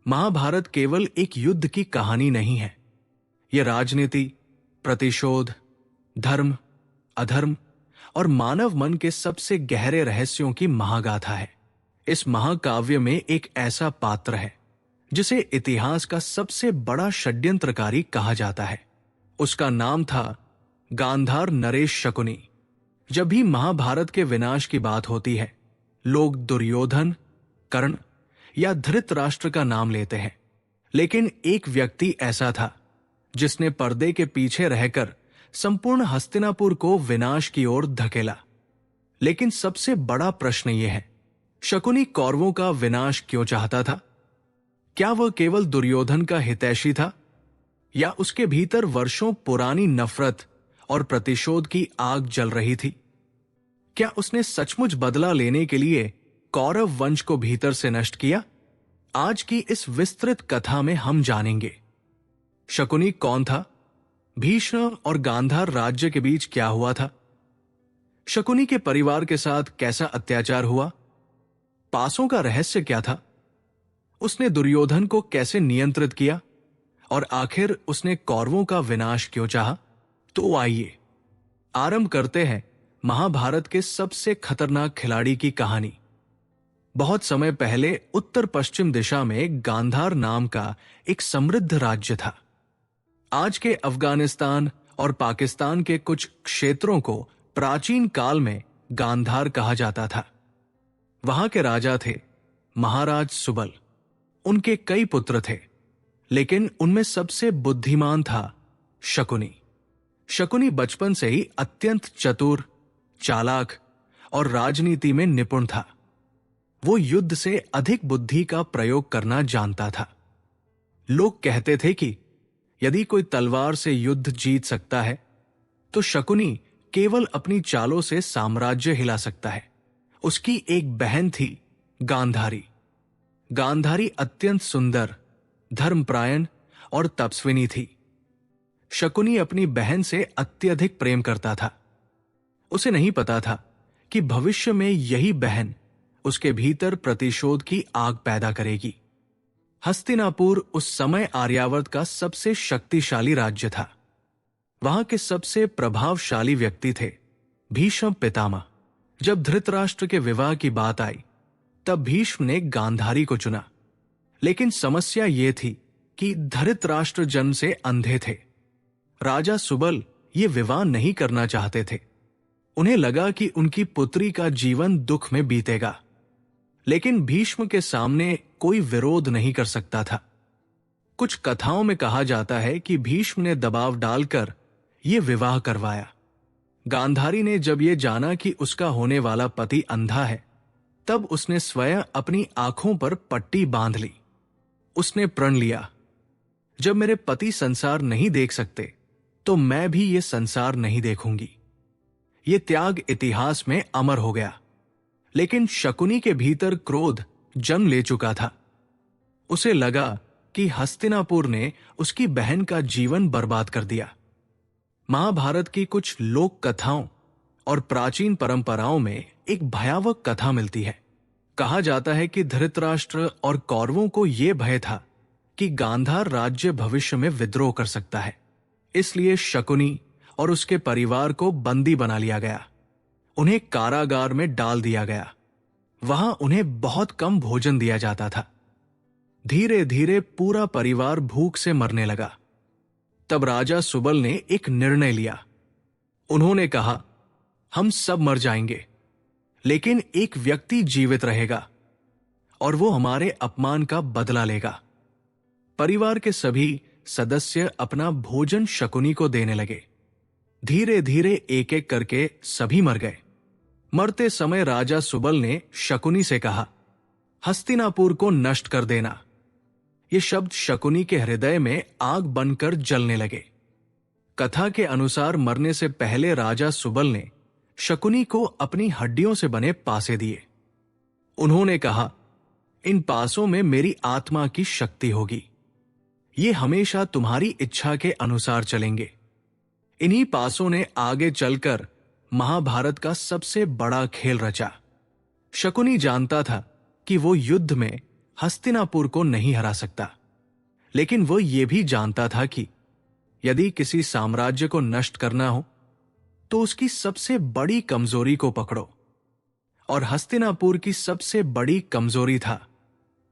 महाभारत केवल एक युद्ध की कहानी नहीं है। यह राजनीति, प्रतिशोध, धर्म, अधर्म और मानव मन के सबसे गहरे रहस्यों की महागाथा है। इस महाकाव्य में एक ऐसा पात्र है जिसे इतिहास का सबसे बड़ा षड्यंत्रकारी कहा जाता है। उसका नाम था गांधार नरेश शकुनी। जब भी महाभारत के विनाश की बात होती है, लोग दुर्योधन, कर्ण या धृतराष्ट्र का नाम लेते हैं, लेकिन एक व्यक्ति ऐसा था जिसने पर्दे के पीछे रहकर संपूर्ण हस्तिनापुर को विनाश की ओर धकेला। लेकिन सबसे बड़ा प्रश्न यह है, शकुनी कौरवों का विनाश क्यों चाहता था? क्या वह केवल दुर्योधन का हितैषी था, या उसके भीतर वर्षों पुरानी नफरत और प्रतिशोध की आग जल रही थी? क्या उसने सचमुच बदला लेने के लिए कौरव वंश को भीतर से नष्ट किया? आज की इस विस्तृत कथा में हम जानेंगे शकुनी कौन था, भीष्म और गांधार राज्य के बीच क्या हुआ था, शकुनी के परिवार के साथ कैसा अत्याचार हुआ, पासों का रहस्य क्या था, उसने दुर्योधन को कैसे नियंत्रित किया, और आखिर उसने कौरवों का विनाश क्यों चाहा। तो आइए आरंभ करते हैं महाभारत के सबसे खतरनाक खिलाड़ी की कहानी। बहुत समय पहले उत्तर पश्चिम दिशा में गांधार नाम का एक समृद्ध राज्य था। आज के अफगानिस्तान और पाकिस्तान के कुछ क्षेत्रों को प्राचीन काल में गांधार कहा जाता था। वहां के राजा थे महाराज सुबल। उनके कई पुत्र थे, लेकिन उनमें सबसे बुद्धिमान था शकुनी। शकुनी बचपन से ही अत्यंत चतुर, चालाक और राजनीति में निपुण था। वो युद्ध से अधिक बुद्धि का प्रयोग करना जानता था। लोग कहते थे कि यदि कोई तलवार से युद्ध जीत सकता है, तो शकुनी केवल अपनी चालों से साम्राज्य हिला सकता है। उसकी एक बहन थी गांधारी। गांधारी अत्यंत सुंदर, धर्मपरायण और तपस्विनी थी। शकुनी अपनी बहन से अत्यधिक प्रेम करता था। उसे नहीं पता था कि भविष्य में यही बहन उसके भीतर प्रतिशोध की आग पैदा करेगी। हस्तिनापुर उस समय आर्यावर्त का सबसे शक्तिशाली राज्य था। वहां के सबसे प्रभावशाली व्यक्ति थे भीष्म पितामह। जब धृतराष्ट्र के विवाह की बात आई, तब भीष्म ने गांधारी को चुना। लेकिन समस्या यह थी कि धृतराष्ट्र जन्म से अंधे थे। राजा सुबल ये विवाह नहीं करना चाहते थे। उन्हें लगा कि उनकी पुत्री का जीवन दुख में बीतेगा। लेकिन भीष्म के सामने कोई विरोध नहीं कर सकता था। कुछ कथाओं में कहा जाता है कि भीष्म ने दबाव डालकर यह विवाह करवाया। गांधारी ने जब यह जाना कि उसका होने वाला पति अंधा है, तब उसने स्वयं अपनी आंखों पर पट्टी बांध ली। उसने प्रण लिया, जब मेरे पति संसार नहीं देख सकते, तो मैं भी ये संसार नहीं देखूंगी। ये त्याग इतिहास में अमर हो गया। लेकिन शकुनी के भीतर क्रोध जन्म ले चुका था। उसे लगा कि हस्तिनापुर ने उसकी बहन का जीवन बर्बाद कर दिया। महाभारत की कुछ लोक कथाओं और प्राचीन परंपराओं में एक भयावह कथा मिलती है। कहा जाता है कि धृतराष्ट्र और कौरवों को यह भय था कि गांधार राज्य भविष्य में विद्रोह कर सकता है। इसलिए शकुनी और उसके परिवार को बंदी बना लिया गया। उन्हें कारागार में डाल दिया गया। वहां उन्हें बहुत कम भोजन दिया जाता था। धीरे धीरे पूरा परिवार भूख से मरने लगा। तब राजा सुबल ने एक निर्णय लिया। उन्होंने कहा, हम सब मर जाएंगे, लेकिन एक व्यक्ति जीवित रहेगा और वो हमारे अपमान का बदला लेगा। परिवार के सभी सदस्य अपना भोजन शकुनी को देने लगे। धीरे धीरे एक एक करके सभी मर गए। मरते समय राजा सुबल ने शकुनी से कहा, हस्तिनापुर को नष्ट कर देना। ये शब्द शकुनी के हृदय में आग बनकर जलने लगे। कथा के अनुसार मरने से पहले राजा सुबल ने शकुनी को अपनी हड्डियों से बने पासे दिए। उन्होंने कहा, इन पासों में मेरी आत्मा की शक्ति होगी। ये हमेशा तुम्हारी इच्छा के अनुसार चलेंगे। इन्हीं पासों ने आगे चलकर महाभारत का सबसे बड़ा खेल रचा। शकुनी जानता था कि वो युद्ध में हस्तिनापुर को नहीं हरा सकता, लेकिन वो ये भी जानता था कि यदि किसी साम्राज्य को नष्ट करना हो तो उसकी सबसे बड़ी कमजोरी को पकड़ो। और हस्तिनापुर की सबसे बड़ी कमजोरी था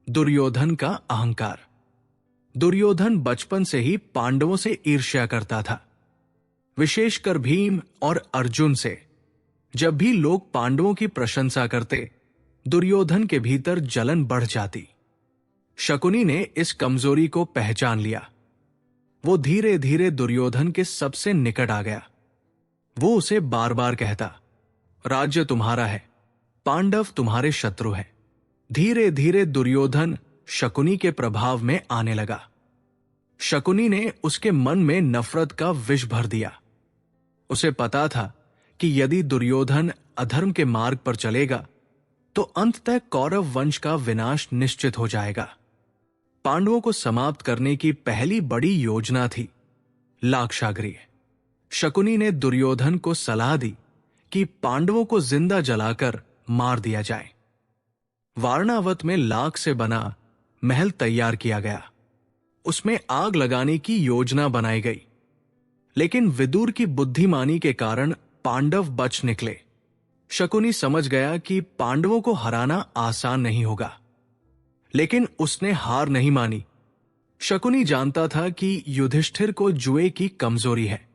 दुर्योधन का अहंकार। दुर्योधन बचपन से ही पांडवों से ईर्ष्या करता था, विशेषकर भीम और अर्जुन से। जब भी लोग पांडवों की प्रशंसा करते, दुर्योधन के भीतर जलन बढ़ जाती। शकुनी ने इस कमजोरी को पहचान लिया। वो धीरे धीरे दुर्योधन के सबसे निकट आ गया। वो उसे बार बार कहता, राज्य तुम्हारा है, पांडव तुम्हारे शत्रु हैं। धीरे धीरे दुर्योधन शकुनी के प्रभाव में आने लगा। शकुनी ने उसके मन में नफरत का विष भर दिया। उसे पता था कि यदि दुर्योधन अधर्म के मार्ग पर चलेगा तो अंततः कौरव वंश का विनाश निश्चित हो जाएगा। पांडवों को समाप्त करने की पहली बड़ी योजना थी लाक्षागृह। शकुनी ने दुर्योधन को सलाह दी कि पांडवों को जिंदा जलाकर मार दिया जाए। वारणावत में लाख से बना महल तैयार किया गया। उसमें आग लगाने की योजना बनाई गई, लेकिन विदुर की बुद्धिमानी के कारण पांडव बच निकले। शकुनी समझ गया कि पांडवों को हराना आसान नहीं होगा, लेकिन उसने हार नहीं मानी। शकुनी जानता था कि युधिष्ठिर को जुए की कमजोरी है।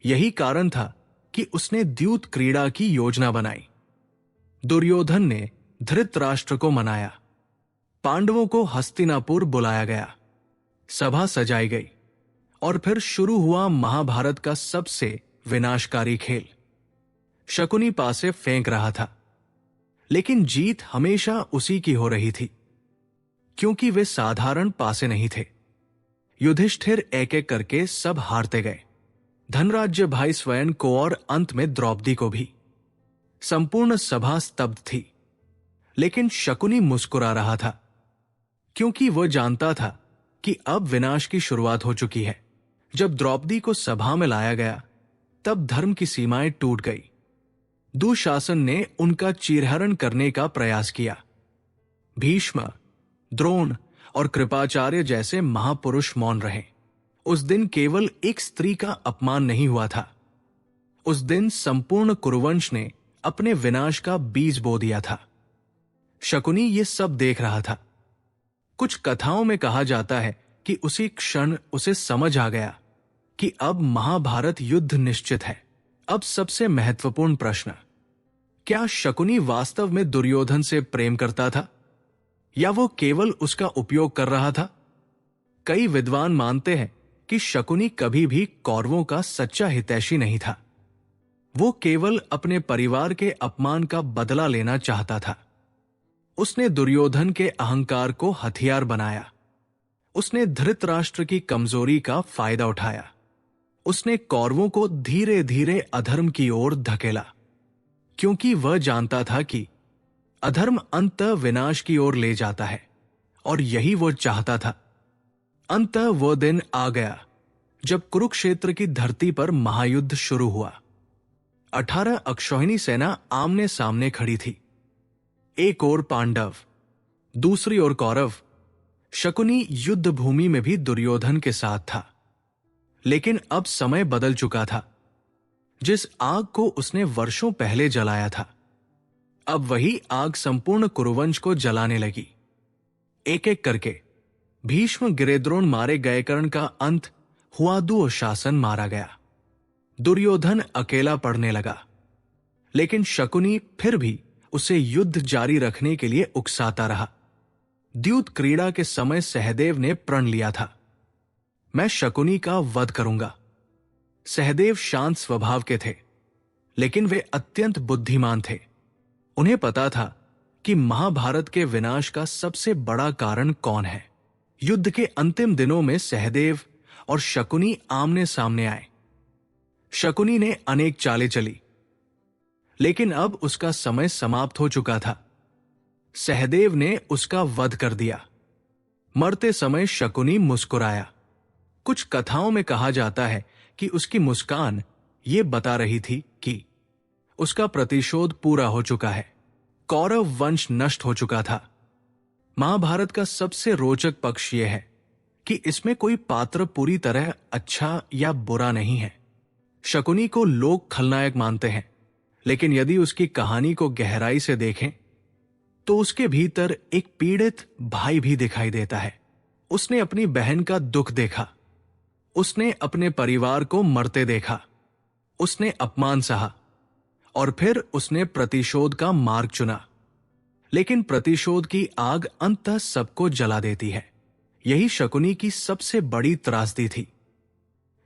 यही कारण था कि उसने द्यूत क्रीड़ा की योजना बनाई। दुर्योधन ने धृतराष्ट्र को मनाया। पांडवों को हस्तिनापुर बुलाया गया। सभा सजाई गई और फिर शुरू हुआ महाभारत का सबसे विनाशकारी खेल। शकुनी पासे फेंक रहा था, लेकिन जीत हमेशा उसी की हो रही थी, क्योंकि वे साधारण पासे नहीं थे। युधिष्ठिर एक एक करके सब हारते गए, धनराज्य भाई स्वयं को और अंत में द्रौपदी को भी। संपूर्ण सभा स्तब्ध थी, लेकिन शकुनी मुस्कुरा रहा था, क्योंकि वह जानता था कि अब विनाश की शुरुआत हो चुकी है। जब द्रौपदी को सभा में लाया गया, तब धर्म की सीमाएं टूट गई। दुशासन ने उनका चीरहरण करने का प्रयास किया। भीष्म, द्रोण और कृपाचार्य जैसे महापुरुष मौन रहे। उस दिन केवल एक स्त्री का अपमान नहीं हुआ था, उस दिन संपूर्ण कुरुवंश ने अपने विनाश का बीज बो दिया था। शकुनी ये सब देख रहा था। कुछ कथाओं में कहा जाता है कि उसी क्षण उसे समझ आ गया कि अब महाभारत युद्ध निश्चित है। अब सबसे महत्वपूर्ण प्रश्न, क्या शकुनी वास्तव में दुर्योधन से प्रेम करता था या वो केवल उसका उपयोग कर रहा था? कई विद्वान मानते हैं कि शकुनी कभी भी कौरवों का सच्चा हितैषी नहीं था। वो केवल अपने परिवार के अपमान का बदला लेना चाहता था। उसने दुर्योधन के अहंकार को हथियार बनाया। उसने धृतराष्ट्र की कमजोरी का फायदा उठाया। उसने कौरवों को धीरे धीरे अधर्म की ओर धकेला, क्योंकि वह जानता था कि अधर्म अंततः विनाश की ओर ले जाता है, और यही वो चाहता था। अंततः वो दिन आ गया जब कुरुक्षेत्र की धरती पर महायुद्ध शुरू हुआ। 18 अक्षौहिणी सेना आमने सामने खड़ी थी। एक ओर पांडव, दूसरी ओर कौरव। शकुनी युद्ध भूमि में भी दुर्योधन के साथ था, लेकिन अब समय बदल चुका था। जिस आग को उसने वर्षों पहले जलाया था, अब वही आग संपूर्ण कुरुवंश को जलाने लगी। एक एक करके भीष्म, गिरिद्रोण मारे गए। कर्ण का अंत हुआ, दुशासन मारा गया। दुर्योधन अकेला पड़ने लगा, लेकिन शकुनी फिर भी उसे युद्ध जारी रखने के लिए उकसाता रहा। द्यूत क्रीड़ा के समय सहदेव ने प्रण लिया था, मैं शकुनी का वध करूंगा। सहदेव शांत स्वभाव के थे, लेकिन वे अत्यंत बुद्धिमान थे। उन्हें पता था कि महाभारत के विनाश का सबसे बड़ा कारण कौन है। युद्ध के अंतिम दिनों में सहदेव और शकुनी आमने सामने आए। शकुनी ने अनेक चालें चली, लेकिन अब उसका समय समाप्त हो चुका था। सहदेव ने उसका वध कर दिया। मरते समय शकुनी मुस्कुराया। कुछ कथाओं में कहा जाता है कि उसकी मुस्कान ये बता रही थी कि उसका प्रतिशोध पूरा हो चुका है। कौरव वंश नष्ट हो चुका था। महाभारत का सबसे रोचक पक्ष यह है कि इसमें कोई पात्र पूरी तरह अच्छा या बुरा नहीं है। शकुनी को लोग खलनायक मानते हैं, लेकिन यदि उसकी कहानी को गहराई से देखें तो उसके भीतर एक पीड़ित भाई भी दिखाई देता है। उसने अपनी बहन का दुख देखा, उसने अपने परिवार को मरते देखा, उसने अपमान सहा और फिर उसने प्रतिशोध का मार्ग चुना। लेकिन प्रतिशोध की आग अंततः सबको जला देती है। यही शकुनी की सबसे बड़ी त्रासदी थी।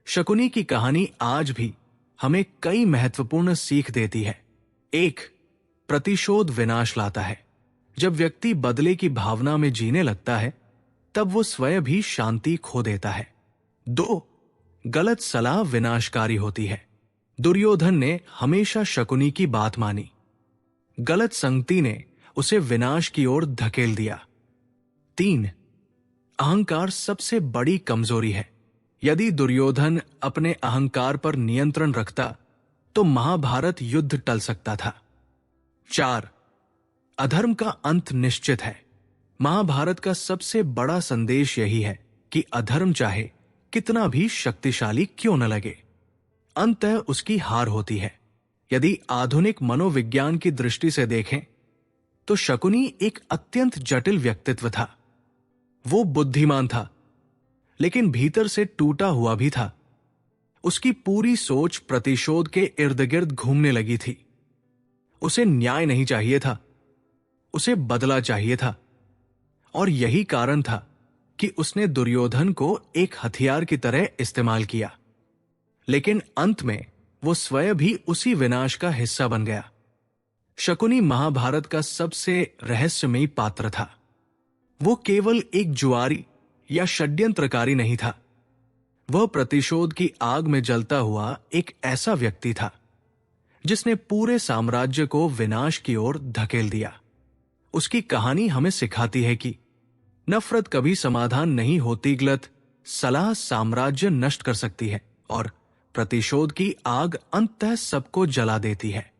शकुनी की कहानी आज भी हमें कई महत्वपूर्ण सीख देती है। 1. प्रतिशोध विनाश लाता है। जब व्यक्ति बदले की भावना में जीने लगता है, तब वो स्वयं भी शांति खो देता है। 2. गलत सलाह विनाशकारी होती है। दुर्योधन ने हमेशा शकुनी की बात मानी। गलत संगति ने उसे विनाश की ओर धकेल दिया। 3. अहंकार सबसे बड़ी कमजोरी है। यदि दुर्योधन अपने अहंकार पर नियंत्रण रखता तो महाभारत युद्ध टल सकता था। 4. अधर्म का अंत निश्चित है। महाभारत का सबसे बड़ा संदेश यही है कि अधर्म चाहे कितना भी शक्तिशाली क्यों न लगे, अंततः उसकी हार होती है। यदि आधुनिक मनोविज्ञान की दृष्टि से देखें तो शकुनी एक अत्यंत जटिल व्यक्तित्व था। वो बुद्धिमान था, लेकिन भीतर से टूटा हुआ भी था। उसकी पूरी सोच प्रतिशोध के इर्द गिर्द घूमने लगी थी। उसे न्याय नहीं चाहिए था, उसे बदला चाहिए था। और यही कारण था कि उसने दुर्योधन को एक हथियार की तरह इस्तेमाल किया। लेकिन अंत में वो स्वयं भी उसी विनाश का हिस्सा बन गया। शकुनी महाभारत का सबसे रहस्यमयी पात्र था। वो केवल एक जुआरी या षड्यंत्रकारी नहीं था। वह प्रतिशोध की आग में जलता हुआ एक ऐसा व्यक्ति था जिसने पूरे साम्राज्य को विनाश की ओर धकेल दिया। उसकी कहानी हमें सिखाती है कि नफरत कभी समाधान नहीं होती, गलत सलाह साम्राज्य नष्ट कर सकती है और प्रतिशोध की आग अंततः सबको जला देती है।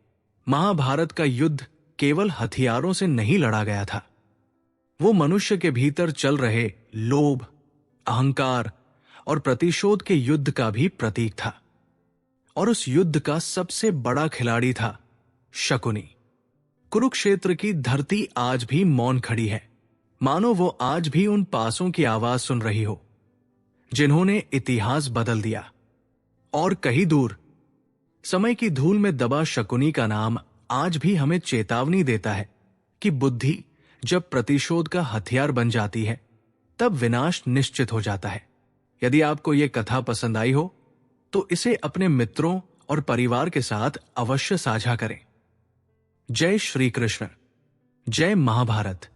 महाभारत का युद्ध केवल हथियारों से नहीं लड़ा गया था। वो मनुष्य के भीतर चल रहे लोभ, अहंकार और प्रतिशोध के युद्ध का भी प्रतीक था। और उस युद्ध का सबसे बड़ा खिलाड़ी था शकुनी। कुरुक्षेत्र की धरती आज भी मौन खड़ी है, मानो वो आज भी उन पासों की आवाज सुन रही हो जिन्होंने इतिहास बदल दिया। और कहीं दूर समय की धूल में दबा शकुनी का नाम आज भी हमें चेतावनी देता है कि बुद्धि जब प्रतिशोध का हथियार बन जाती है तब विनाश निश्चित हो जाता है। यदि आपको यह कथा पसंद आई हो तो इसे अपने मित्रों और परिवार के साथ अवश्य साझा करें। जय श्री कृष्ण, जय महाभारत।